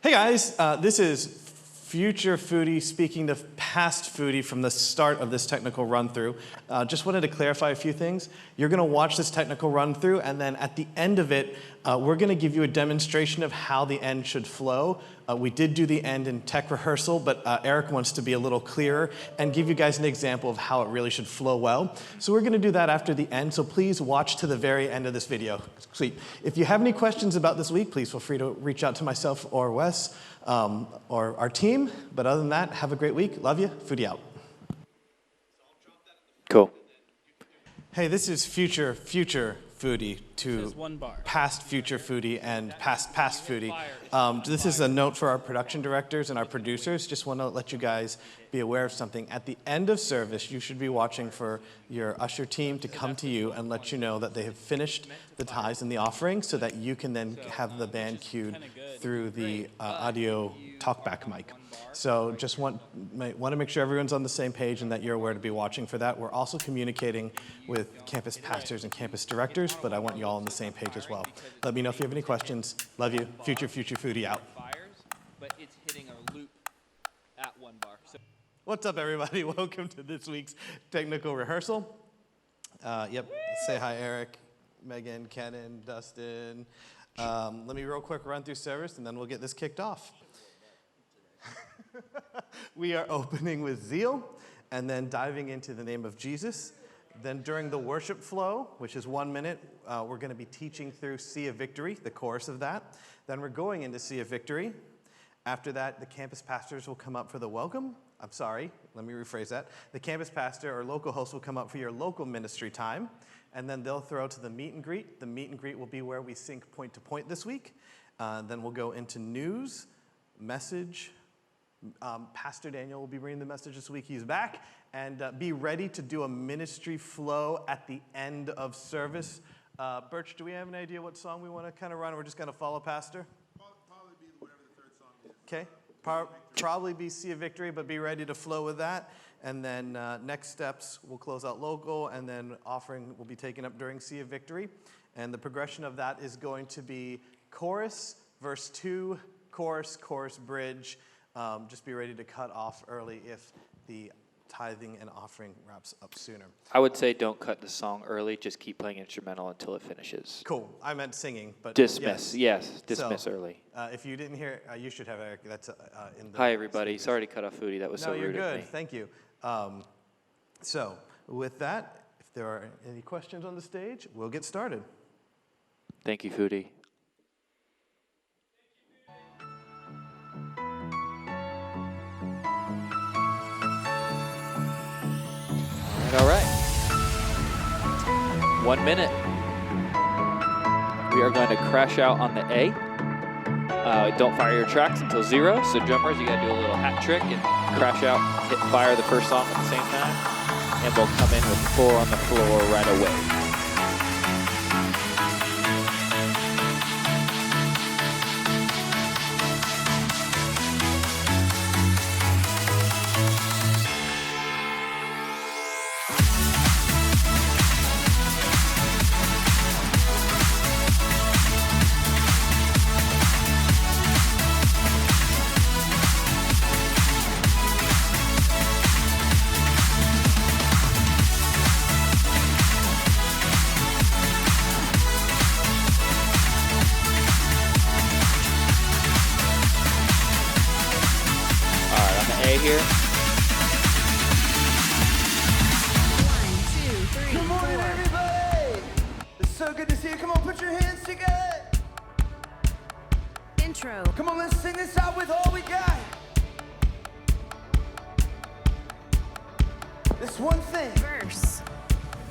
Hey guys, this is future foodie speaking to past foodie from the start of this technical run-through. Just wanted to clarify a few things. You're going to watch this technical run-through, and then at the end of it, we're going to give you a demonstration of how the end should flow. We did do the end in tech rehearsal, but Eric wants to be a little clearer and give you guys an example of how it really should flow well. So we're going to do that after the end, so please watch to the very end of this video. Sweet. If you have any questions about this week, please feel free to reach out to myself or Wes or our team. But other than that, have a great week. Love you. Foodie out. Cool. Hey, this is future foodie to past future foodie and past foodie. This is a note for our production directors and our producers. Just want to let you guys be aware of something. At the end of service, you should be watching for your usher team to come to you and let you know that they have finished the tithes and the offering, so that you can then have the band cued through the audio talkback mic. So just want to make sure everyone's on the same page and that you're aware to be watching for that. We're also communicating with campus pastors and campus directors, but I want you all on the same page as well. Let me know if you have any questions. Love you. Future foodie out. But it's hitting a loop at one bar. What's up, everybody? Welcome to this week's technical rehearsal. Say hi, Eric, Megan, Kenan, Dustin. Let me real quick run through service, and then we'll get this kicked off. We are opening with zeal, and then diving into the name of Jesus. Then during the worship flow, which is 1 minute, we're going to be teaching through Sea of Victory, the chorus of that. Then we're going into Sea of Victory. After that, the campus pastors will come up for the welcome. I'm sorry, let me rephrase that. The campus pastor or local host will come up for your local ministry time, and then they'll throw to the meet and greet. The meet and greet will be where we sync point to point this week. Then we'll go into news, message. Pastor Daniel will be bringing the message this week. He's back. And be ready to do a ministry flow at the end of service. Birch, do we have an idea what song we want to kind of run? We're just going to follow Pastor? Probably be whatever the third song is. Okay. Probably be Sea of Victory, but be ready to flow with that. And then next steps, we'll close out local, and then offering will be taken up during Sea of Victory. And the progression of that is going to be chorus, verse 2, chorus, bridge. Just be ready to cut off early if the tithing and offering wraps up sooner. I would say don't cut the song early. Just keep playing instrumental until it finishes. Cool. I meant singing, but dismiss. Yes, dismiss early. If you didn't hear, you should have Eric. That's in the. Hi, everybody. Sorry to cut off Foodie. That was so rude you're of good. me. Thank you. So with that, if there are any questions on the stage, we'll get started. Thank you, Foodie. All right. 1 minute. We are going to crash out on the A. Don't fire your tracks until 0. So drummers, you got to do a little hat trick and crash out, hit fire the first song at the same time. And we'll come in with 4 on the floor right away. Here. 1, 2, 3, Good morning, 4. everybody! It's so good to see you. Come on, put your hands together. Intro. Come on, let's sing this out with all we got. This one thing. Verse.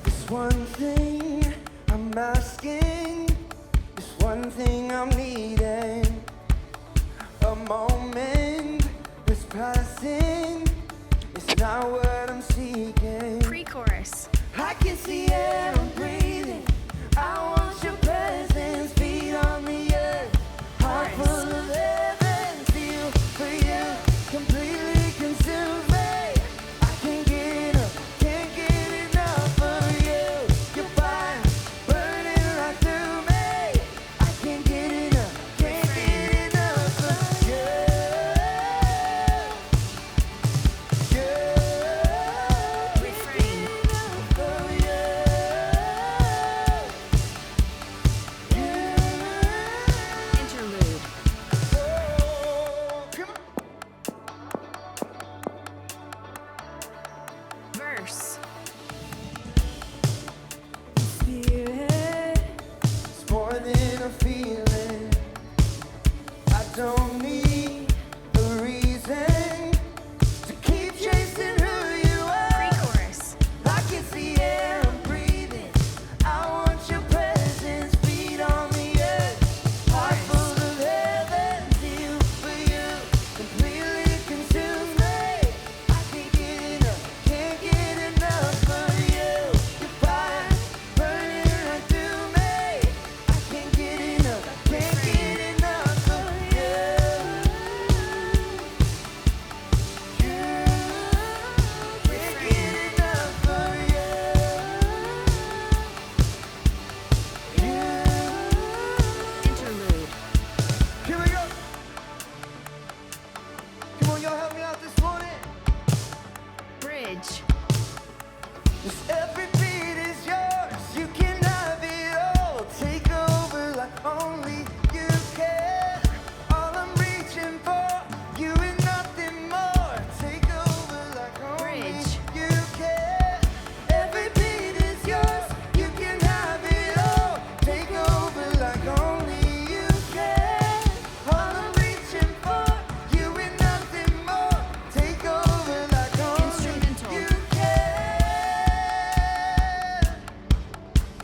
This one thing I'm asking. This one thing I'm needing. A moment that's passing. It's not what I'm seeking. Pre-chorus. I can see air I'm breathing. I want your presence, feet on the earth, heart full of heaven, feel for you, completely consume me. I can't get enough of you. Your fire burning right through me. I can't get enough of you. don't need a reason to keep chasing who you are. Pre-chorus. Like it's the air I'm breathing. I want your presence, feet on the earth, heart full of heaven. Feel for you, completely consume me. I can't get enough of you. Your fire burning right through me. I can't get enough of you. Can't get enough of you. Interlude. Here we go. Come on, y'all help me out this morning. Bridge. 'Cause every beat is yours. You can have it all. Take over like only you can. All I'm reaching for, you and nothing more. Take over like only Bridge. you can. Every beat is yours. You can have it all. Take over like only you can. All I'm reaching for, you and nothing more. Take over like only Instrumental. you can.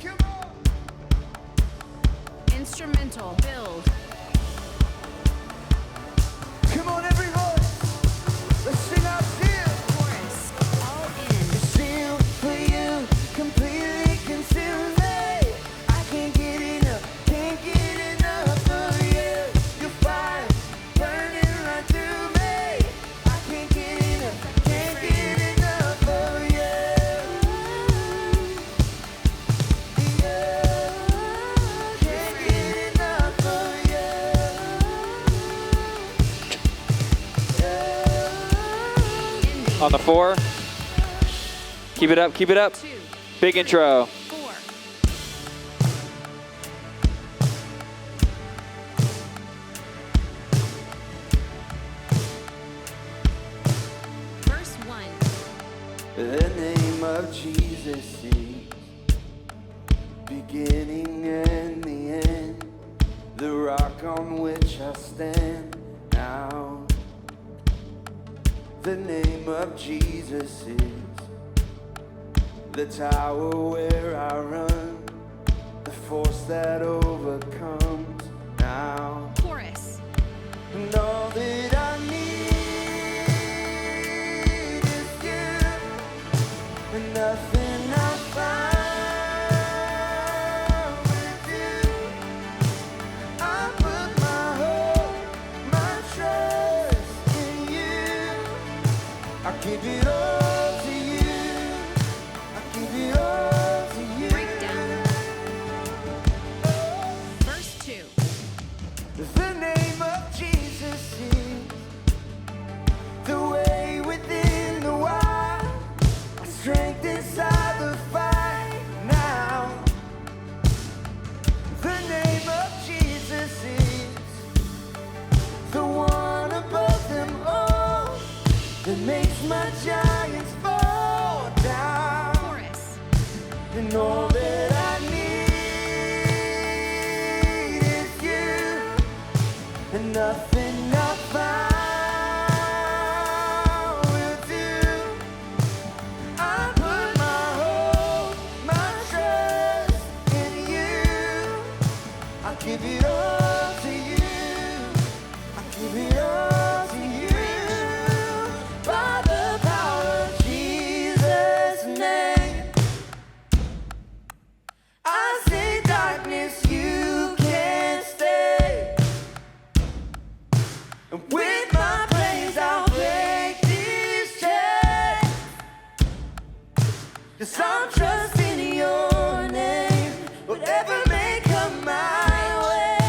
Come on. Instrumental. Build. Come on, every voice. Let's sing out zeal. Chorus. All in. Zeal for you, completely consume me. I can't get enough of you. Your fire burning right through me. I can't get enough of you. Can't get enough of you. Ending. On the 4. Keep it up, keep it up. 2, Big intro. 4. Verse 1. The name of Jesus is beginning and the end, the rock on which I stand now. The name of Jesus is the tower where I run, the force that overcomes now. Chorus. And all that I need is you, and nothing I found with you. I put my hope, my trust in you. I give it all to you. I give it all to you. Breakdown. Verse 2. The name of Jesus is the way within the wild, our strength inside the fight now. The name of Jesus is the one above them all, that makes my giants fall down. Chorus. And all that I need is you, and nothing I found will do. I put my hope, my trust in you. I give it all to you. I give it all to you. By the power of Jesus' name, I say darkness, you can't stay. And with my praise, I'll break these chains. 'Cause I'm trusting your name, whatever may come my way.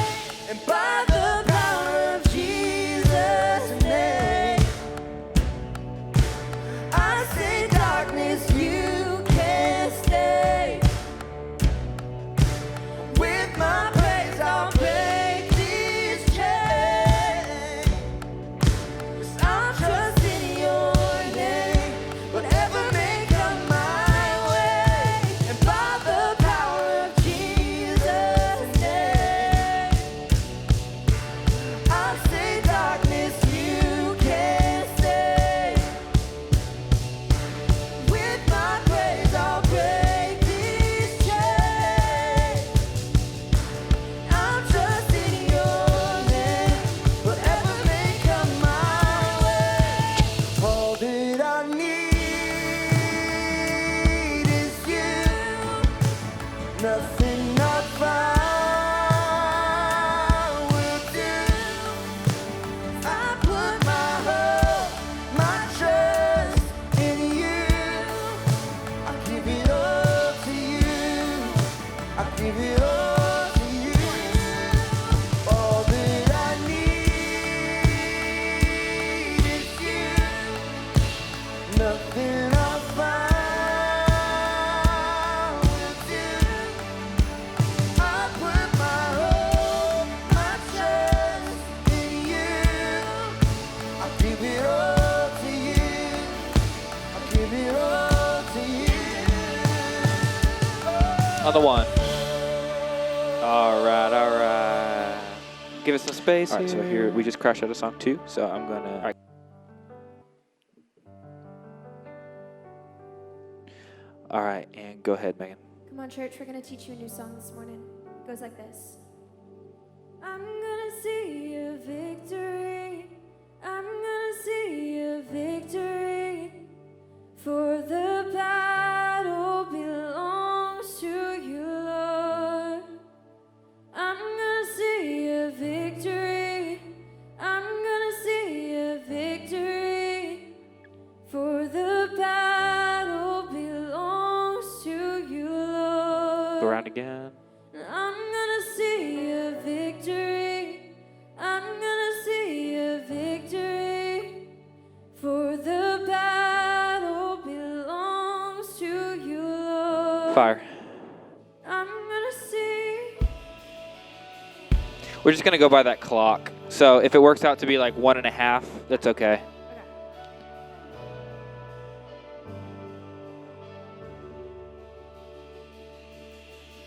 On the 1. All right. Give us some space. All right, so here we just crashed out of song 2, so I'm gonna. All right. All right, and go ahead, Megan. Come on, church, we're going to teach you a new song this morning. It goes like this. I'm going to see a victory. I'm going to see a victory. For the battle belongs to you, Lord. I'm going to see a victory. I'm going to see a victory. For the battle belongs to you, Lord. Go around again. I'm gonna see a victory. I'm gonna see a victory. For the battle belongs to you, Lord. Fire. I'm gonna see. We're just gonna go by that clock. So if it works out to be like 1.5, that's okay.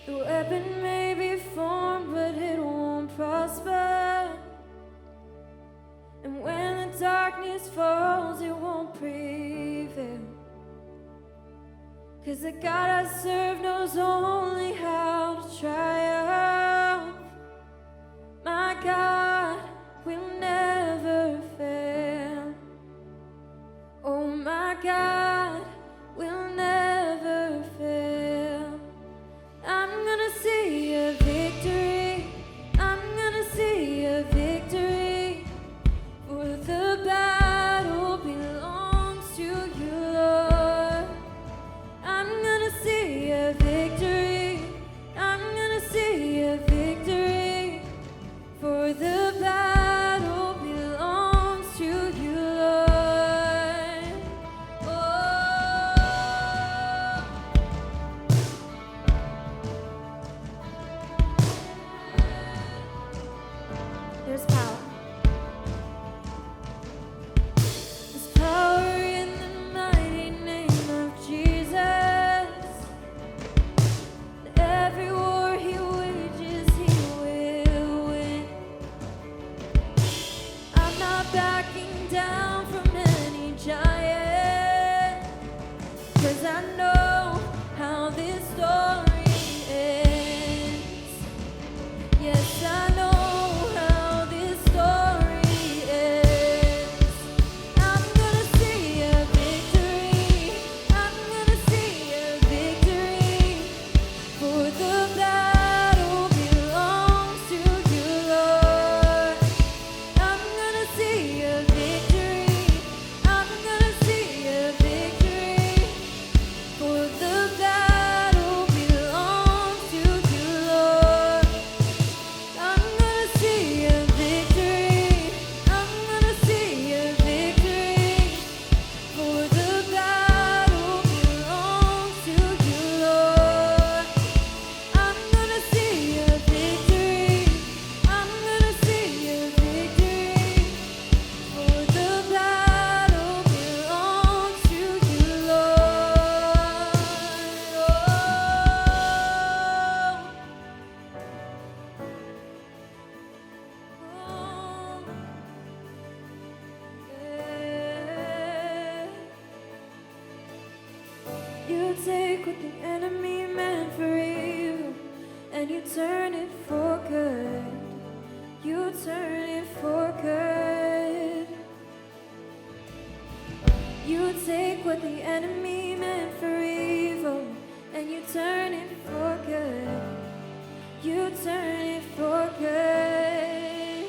The weapon may be formed, but it won't prosper. And when the darkness falls, it won't prevail. 'Cause the God I serve knows only how to triumph. My God will never fail. Oh, my God will never fail. I'm gonna see a victory. I'm gonna see a victory. For the battle belongs to you, Lord. I'm gonna see a victory. I'm gonna see a victory. For the battle belongs to you, Lord. Oh. There's power. There's power in the mighty name of Jesus. Every war he wages, he will win. I'm not backing down from any giant, 'cause I know how this story ends. Yes, I know how this story ends. I'm gonna see a victory. I'm gonna see a victory. For the battle belongs to you, Lord. I'm gonna see a victory. I'm gonna see a victory. For the battle belongs to you, Lord. I'm gonna see a victory. I'm gonna see a victory. For the battle belongs to you, Lord. I'm gonna see a victory. I'm gonna see a victory. For the battle belongs to you, Lord. You take what the enemy meant for evil, and you turn it for good. You turn it for good. You take what the enemy meant for evil, and you turn it for good. You turn it for good.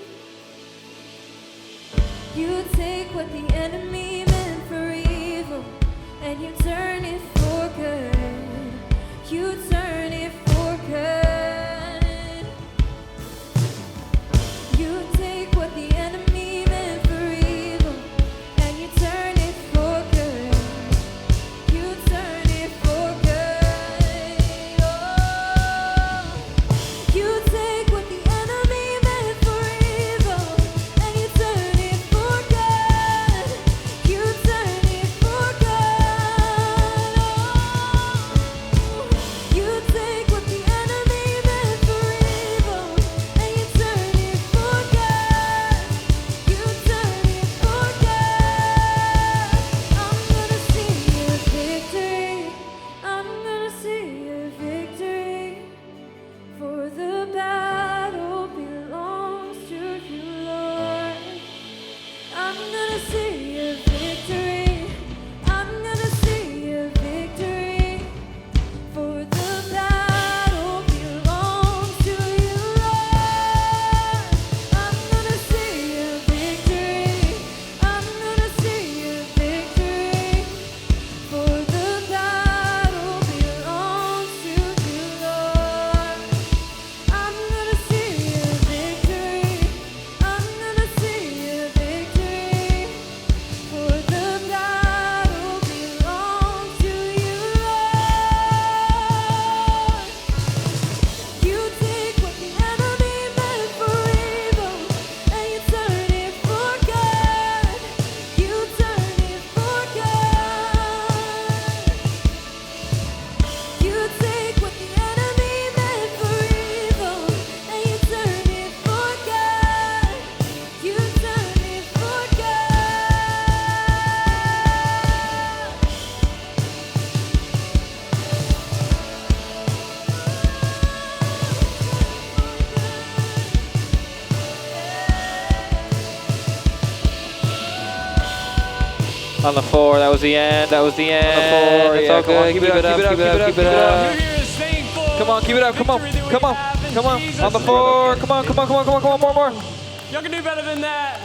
You take what the enemy meant for evil, and you turn it for good. You turn it for good. You take what the enemy meant for evil, and you turn it for good. You turn it for good. Oh. You take what the enemy meant for evil, and you turn it for good. You turn it for good. Oh. You take I'm gonna see a victory. I'm gonna see a victory. For the battle belongs to you, Lord. I'm gonna see a victory. I'm gonna see a victory. For the battle belongs to you, Lord. I'm gonna see a victory. I'm gonna see a victory. For the battle belongs to you, Lord. You take what the enemy meant for evil and you turn it for good. You turn it for good. You take what the enemy meant for evil and you turn it for good. You turn it for On the 4, that was the end. That was the end. It's all good. Keep it up. Keep it up. Come on, keep it up. Come on. Come on. Come on. On the 4. Come on. Come on. Come on. Come on. Come on. More. Y'all can do better than that.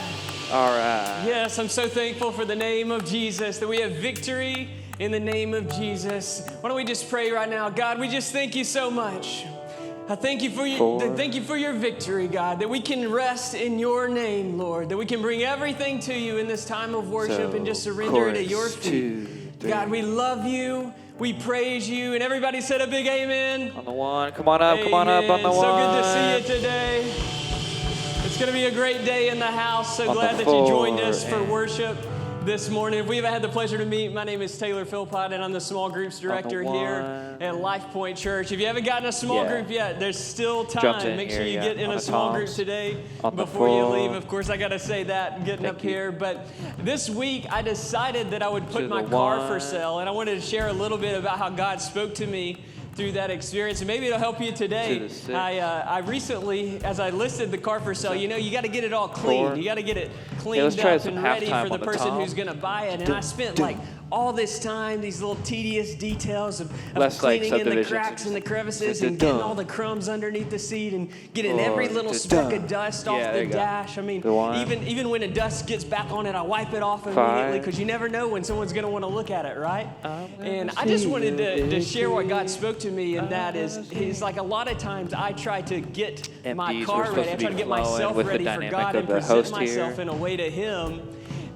All right. Yes, I'm so thankful for the name of Jesus, that we have victory in the name of Jesus. Why don't we just pray right now? God, we just thank you so much. I thank you for your victory, God, that we can rest in your name, Lord, that we can bring everything to you in this time of worship and just surrender it at your feet. God, we love you. We praise you. And everybody said a big amen. On the 1. Come on up. Come on up on the 1. So good to see you today. It's going to be a great day in the house. So glad that you joined us for worship this morning. If we've had the pleasure to meet, my name is Taylor Philpott, and I'm the small groups director here at Life Point Church. If you haven't gotten a small group yet, there's still time. Make sure you get in a small group today before you leave. Of course, I got to say that getting up here. But this week, I decided that I would put my car for sale, and I wanted to share a little bit about how God spoke to me through that experience, and maybe it'll help you today. I recently, as I listed the car for sale, you know, you got to get it all cleaned. You got to get it cleaned up and ready for the person who's going to buy it. And I spent like all this time, these little tedious details of cleaning in the cracks and the crevices and getting all the crumbs underneath the seat and getting every little speck of dust off the dash. I mean, even when the dust gets back on it, I wipe it off immediately because you never know when someone's going to want to look at it, right? And I just wanted to share what God spoke to me, and that is like a lot of times I try to get my car ready. I try to get myself ready for God and present myself in a way to Him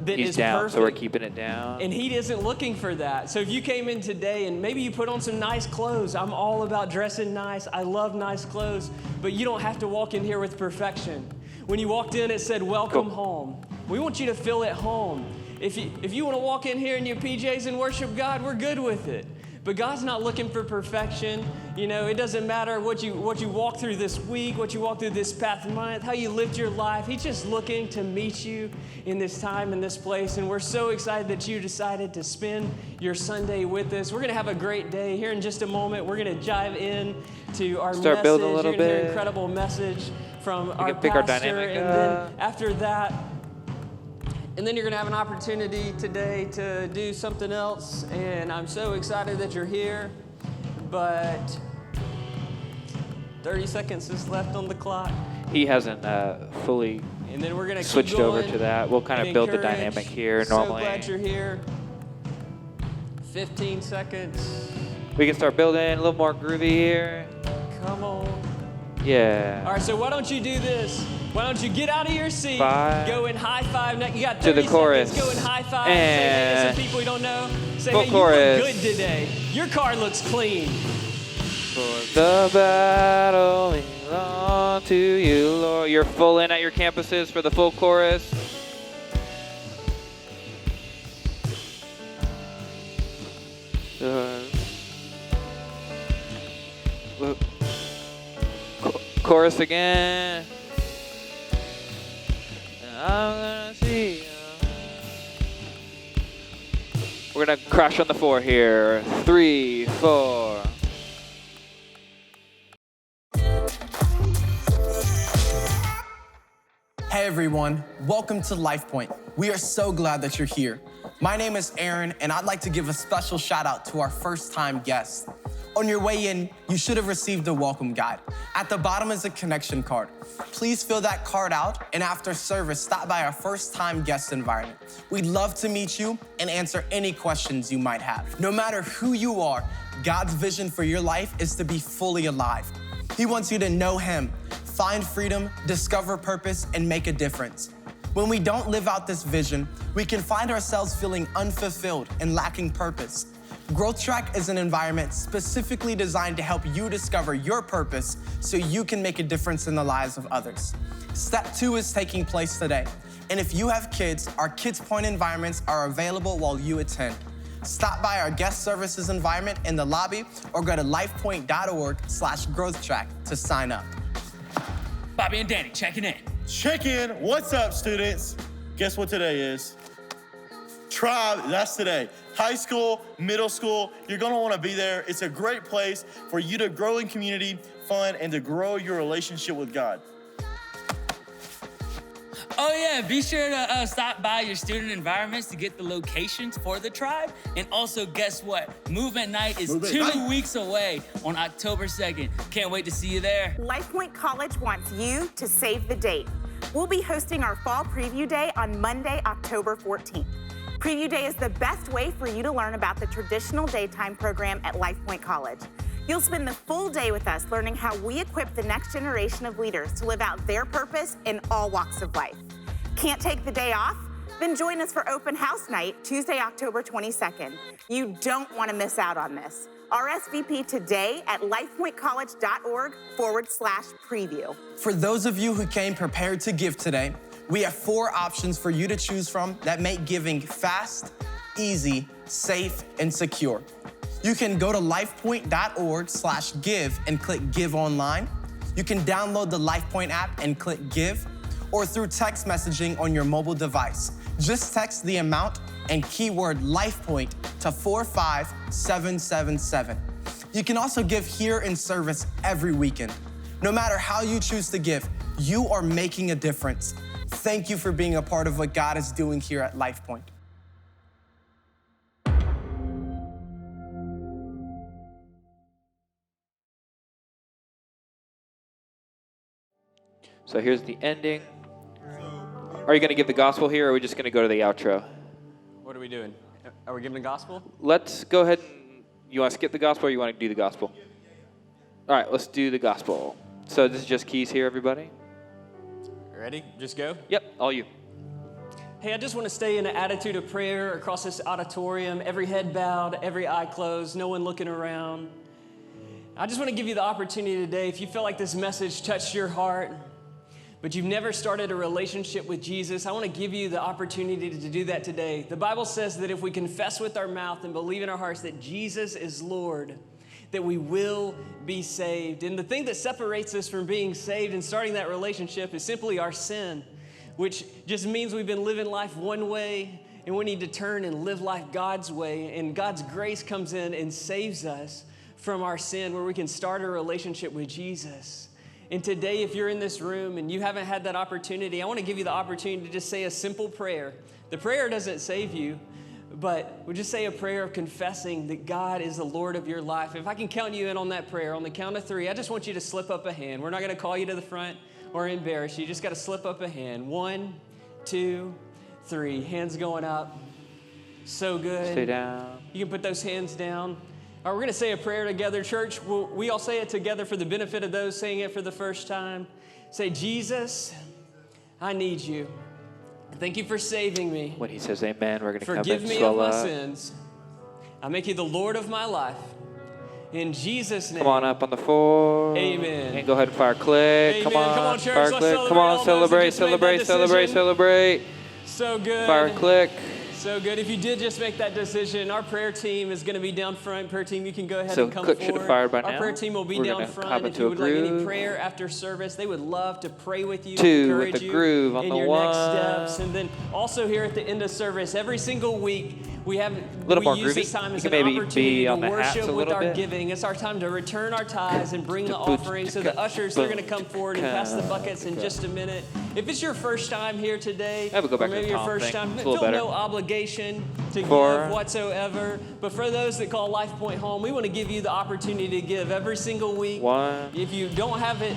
that is down, perfect. So we're keeping it down. And He isn't looking for that. So if you came in today and maybe you put on some nice clothes, I'm all about dressing nice. I love nice clothes, but you don't have to walk in here with perfection. When you walked in, it said, "Welcome home." We want you to feel at home. If you want to walk in here in your PJs and worship God, we're good with it. But God's not looking for perfection. You know, it doesn't matter what you walk through this week, what you walk through this past month, how you lived your life. He's just looking to meet you in this time, in this place. And we're so excited that you decided to spend your Sunday with us. We're going to have a great day. Here in just a moment, we're going to dive in to our message. Building a little You're going to hear an bit. incredible message from our pick our pastor. dynamic And up. then after that, and then you're going to have an opportunity today to do something else, and I'm so excited that you're here, but 30 seconds is left on the clock. He hasn't fully And then we're going to switched keep over going to that. We'll kind of and build the encourage. dynamic here So normally. glad you're here. 15 seconds. We can start building a little more groovy here. Come on. Yeah. All right, so why don't you do this? Why don't you get out of your seat, 5, go and high five. Now, you got to 30 the chorus. seconds. Go and high five. Say hey to And some people you don't know. Say, full hey, chorus. you look good today. Your car looks clean. For the battle belongs to you, Lord. You're full in at your campuses for the full chorus. Chorus again. I'm gonna see you. We're gonna crash on the 4 here. 3, 4. Hey everyone, welcome to Life Point. We are so glad that you're here. My name is Aaron, and I'd like to give a special shout out to our first-time guests. On your way in, you should have received a welcome guide. At the bottom is a connection card. Please fill that card out, and after service, stop by our first-time guest environment. We'd love to meet you and answer any questions you might have. No matter who you are, God's vision for your life is to be fully alive. He wants you to know Him, find freedom, discover purpose, and make a difference. When we don't live out this vision, we can find ourselves feeling unfulfilled and lacking purpose. Growth Track is an environment specifically designed to help you discover your purpose so you can make a difference in the lives of others. Step 2 is taking place today. And if you have kids, our Kids Point environments are available while you attend. Stop by our guest services environment in the lobby or go to lifepoint.org/growthtrack to sign up. Bobby and Danny checking in. Check in. What's up, students? Guess what today is? Tribe, that's today. High school, middle school, you're gonna wanna be there. It's a great place for you to grow in community, fun, and to grow your relationship with God. Oh yeah, be sure to stop by your student environments to get the locations for the tribe. And also, guess what? Movement Night is 2 weeks away on October 2nd. Can't wait to see you there. LifePoint College wants you to save the date. We'll be hosting our Fall Preview Day on Monday, October 14th. Preview Day is the best way for you to learn about the traditional daytime program at LifePoint College. You'll spend the full day with us learning how we equip the next generation of leaders to live out their purpose in all walks of life. Can't take the day off? Then join us for Open House Night, Tuesday, October 22nd. You don't want to miss out on this. RSVP today at lifepointcollege.org/preview. For those of you who came prepared to give today, we have 4 options for you to choose from that make giving fast, easy, safe, and secure. You can go to lifepoint.org/give and click Give Online. You can download the LifePoint app and click Give, or through text messaging on your mobile device. Just text the amount and keyword LifePoint to 45777. You can also give here in service every weekend. No matter how you choose to give, you are making a difference. Thank you for being a part of what God is doing here at LifePoint. So here's the ending. Are you going to give the gospel here, or are we just going to go to the outro? What are we doing? Are we giving the gospel? Let's go ahead and, you want to skip the gospel, or you want to do the gospel? All right, let's do the gospel. So this is just keys here, everybody. Ready? Just go? Yep, all you. Hey, I just want to stay in an attitude of prayer across this auditorium, every head bowed, every eye closed, no one looking around. I just want to give you the opportunity today, if you feel like this message touched your heart, but you've never started a relationship with Jesus, I want to give you the opportunity to do that today. The Bible says that if we confess with our mouth and believe in our hearts that Jesus is Lord, that we will be saved. And the thing that separates us from being saved and starting that relationship is simply our sin, which just means we've been living life one way, and we need to turn and live life God's way. And God's grace comes in and saves us from our sin, where we can start a relationship with Jesus. And today, if you're in this room and you haven't had that opportunity, I want to give you the opportunity to just say a simple prayer. The prayer doesn't save you, but we'll just say a prayer of confessing that God is the Lord of your life. If I can count you in on that prayer, on the count of 3, I just want you to slip up a hand. We're not going to call you to the front or embarrass you. You just got to slip up a hand. 1, 2, 3. Hands going up. So good. Stay down. You can put those hands down. All right, we're going to say a prayer together. Church, we all say it together for the benefit of those saying it for the first time. Say, Jesus, I need you. Thank you for saving me. When he says amen, we're going to come and Forgive me of my sins. I make you the Lord of my life. In Jesus' name. Come on up on the 4. Amen. And go ahead and fire click. Amen. Come on, Come on, church. fire Let's click. celebrate Come all on, those celebrate, that just made celebrate, that celebrate, decision. celebrate. So good. Fire click. So good. If you did just make that decision, our prayer team is going to be down front. Prayer team, you can go ahead and come click forward. should have fired by Our now. prayer team will be We're down gonna front. hop If into you a would like any groove. prayer after service, they would love to pray with you, 2 encourage with the you groove on in the your 1. next steps. And then also here at the end of service, every single week, we little more use groovy. this time You as can an maybe opportunity be to on the hats worship a with little our bit. giving. It's our time to return our tithes and bring the offering. So the ushers, they're going to come forward and pass the buckets in just a minute. If it's your first time here today, I would go back or to the maybe your Tom first thing. time, It's a little feel better. no obligation to For- give whatsoever. But for those that call Life Point home, we want to give you the opportunity to give every single week. One. If you don't have it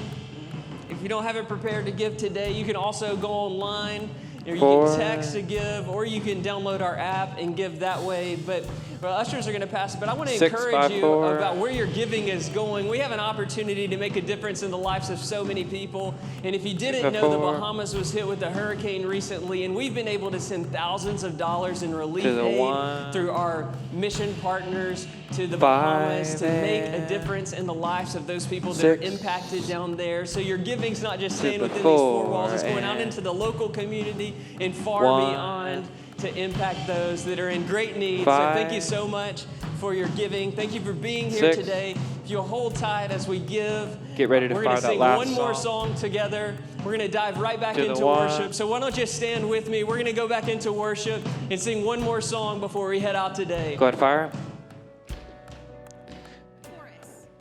prepared to give today, you can also go online, or you Four. can text to give, or you can download our app and give that way. But ushers are going to pass it. But I want to 6, encourage 5, you 4. about where your giving is going. We have an opportunity to make a difference in the lives of so many people. And if you didn't 5, know, the 4. Bahamas was hit with a hurricane recently, and we've been able to send thousands of dollars in relief To the aid one. through our mission partners to the 5, Bahamas to make a 8. difference in the lives of those people that 6. are impacted down there. So your giving's not just staying the within these four walls, it's 4, going out and into the local community and far 1. beyond to impact those that are in great need. 5. So thank you so much for your giving. Thank you for being here 6. today. If you'll hold tight as we give, Get ready to we're fire going to that sing last one more song. song together. We're going to dive right back To the into 1. worship. So why don't you stand with me? We're going to go back into worship and sing one more song before we head out today. Go ahead, fire.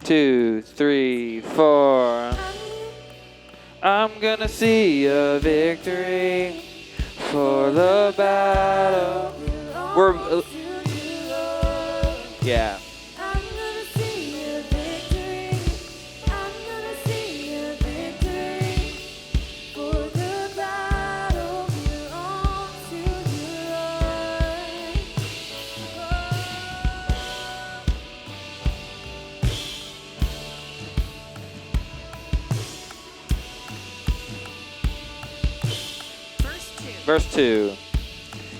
2, 3, 4. I'm gonna see a victory for the battle. We're yeah. I'm gonna see a victory. I'm gonna see a victory. For the battle belongs to you, Lord. Verse 2.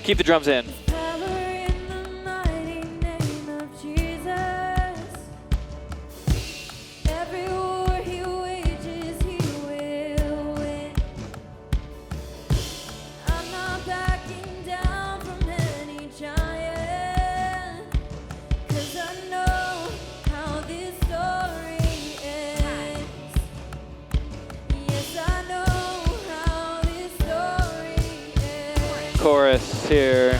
Keep the drums in. Power in the mighty name of Jesus. Every war he wages, he will win. I'm not backing down from any giant, 'cause I know how this story ends. Yes, I know how this story ends. Chorus here.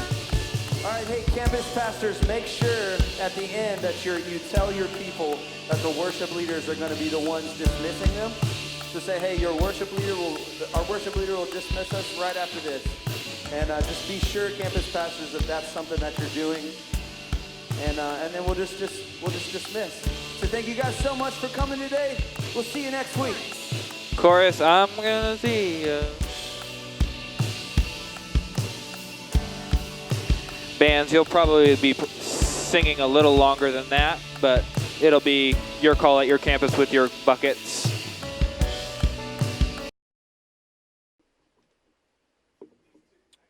All right, hey, campus pastors, make sure at the end that you tell your people that the worship leaders are going to be the ones dismissing them. So say, hey, our worship leader will dismiss us right after this. And just be sure, campus pastors, that that's something that you're doing. And then we'll just dismiss. So thank you guys so much for coming today. We'll see you next week. Chorus, I'm gonna see ya. Bands, you'll probably be singing a little longer than that, but it'll be your call at your campus with your buckets.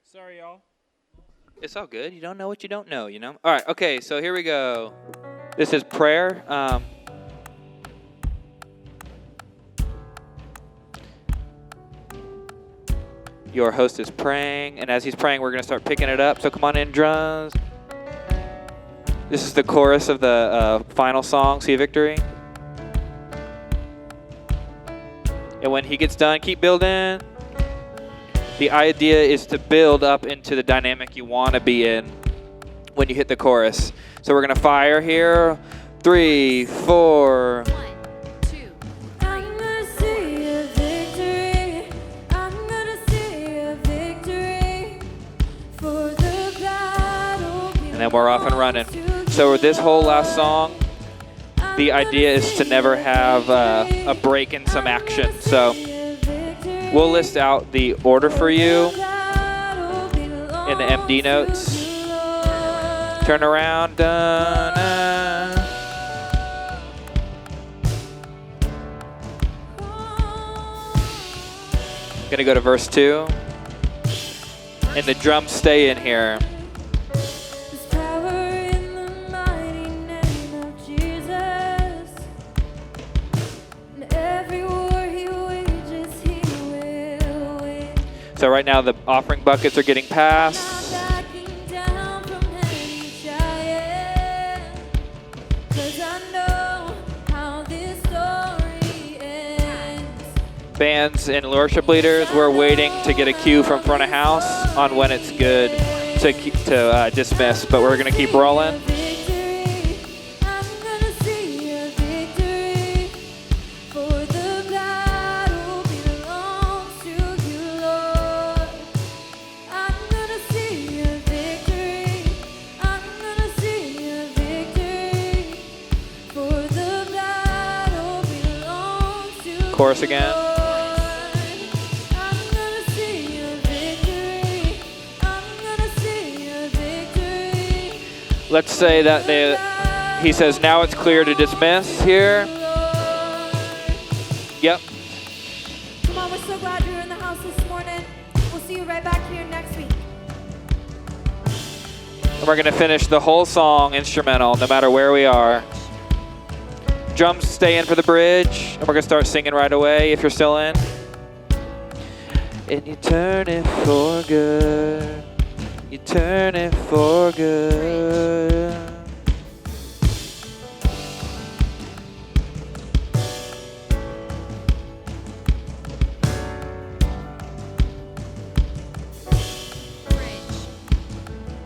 Sorry, y'all. It's all good. You don't know what you don't know, you know? All right, okay, so here we go. This is prayer. Your host is praying, and as he's praying, we're going to start picking it up. So come on in, drums. This is the chorus of the final song, See a Victory. And when he gets done, keep building. The idea is to build up into the dynamic you want to be in when you hit the chorus. So we're going to fire here. 3, 4. I'm gonna see a victory. I'm gonna see a victory. For the battle And then we're off and running. So this whole last song, the idea is to never have a break in some action. So we'll list out the order for you in the MD notes. Turn around. Gonna go to verse 2. And the drums stay in here. There's power in the mighty name of Jesus. And every war he wages, he will win. So right now the offering buckets are getting passed. Backing down from any giant, 'cause I know how this story ends. Bands and worship leaders, we're waiting to get a cue from front of house on when it's good. to dismiss, but we're going to keep rolling. Victory. I'm gonna see a victory. For the battle belongs to you, Lord. I'm gonna see a victory. I'm gonna see a victory. For the battle belongs to you, Chorus again. Lord. I'm gonna see a victory. I'm gonna see a victory. Let's say that he says, now it's clear to dismiss here. Yep. Come on, we're so glad you're in the house this morning. We'll see you right back here next week. And we're going to finish the whole song instrumental, no matter where we are. Drums stay in for the bridge, and we're going to start singing right away if you're still in. And you turn it for good. You turn it for good.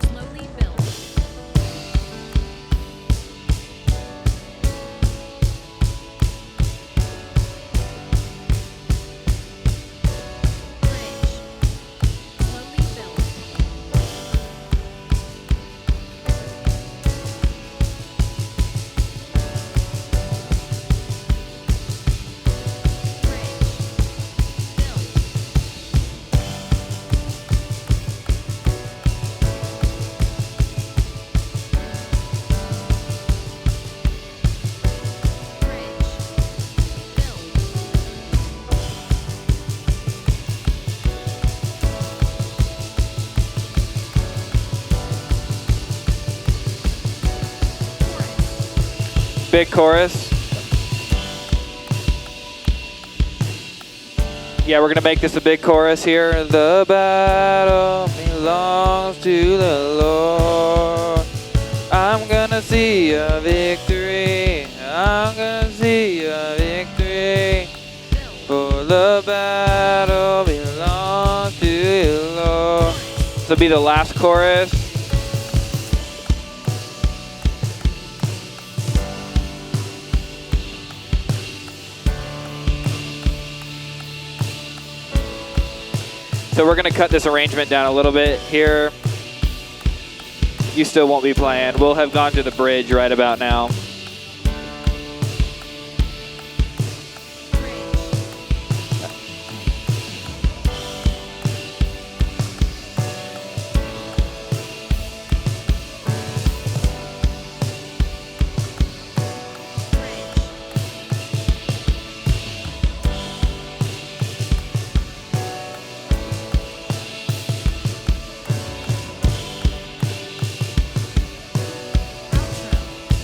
Slowly build. Slowly build. Big chorus. Yeah, we're going to make this a big chorus here. The battle belongs to the Lord. I'm going to see a victory. I'm going to see a victory. For the battle belongs to you, Lord. This will be the last chorus. So we're going to cut this arrangement down a little bit here. You still won't be playing. We'll have gone to the bridge right about now.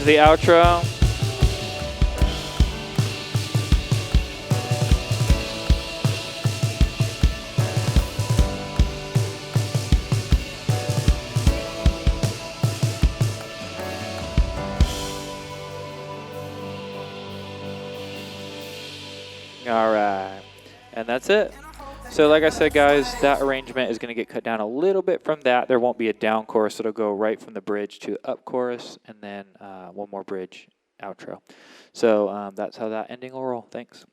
The outro. All right, and that's it. So like I said, guys, that arrangement is going to get cut down a little bit from that. There won't be a down chorus. It'll go right from the bridge to up chorus, and then one more bridge outro. So that's how that ending will roll. Thanks.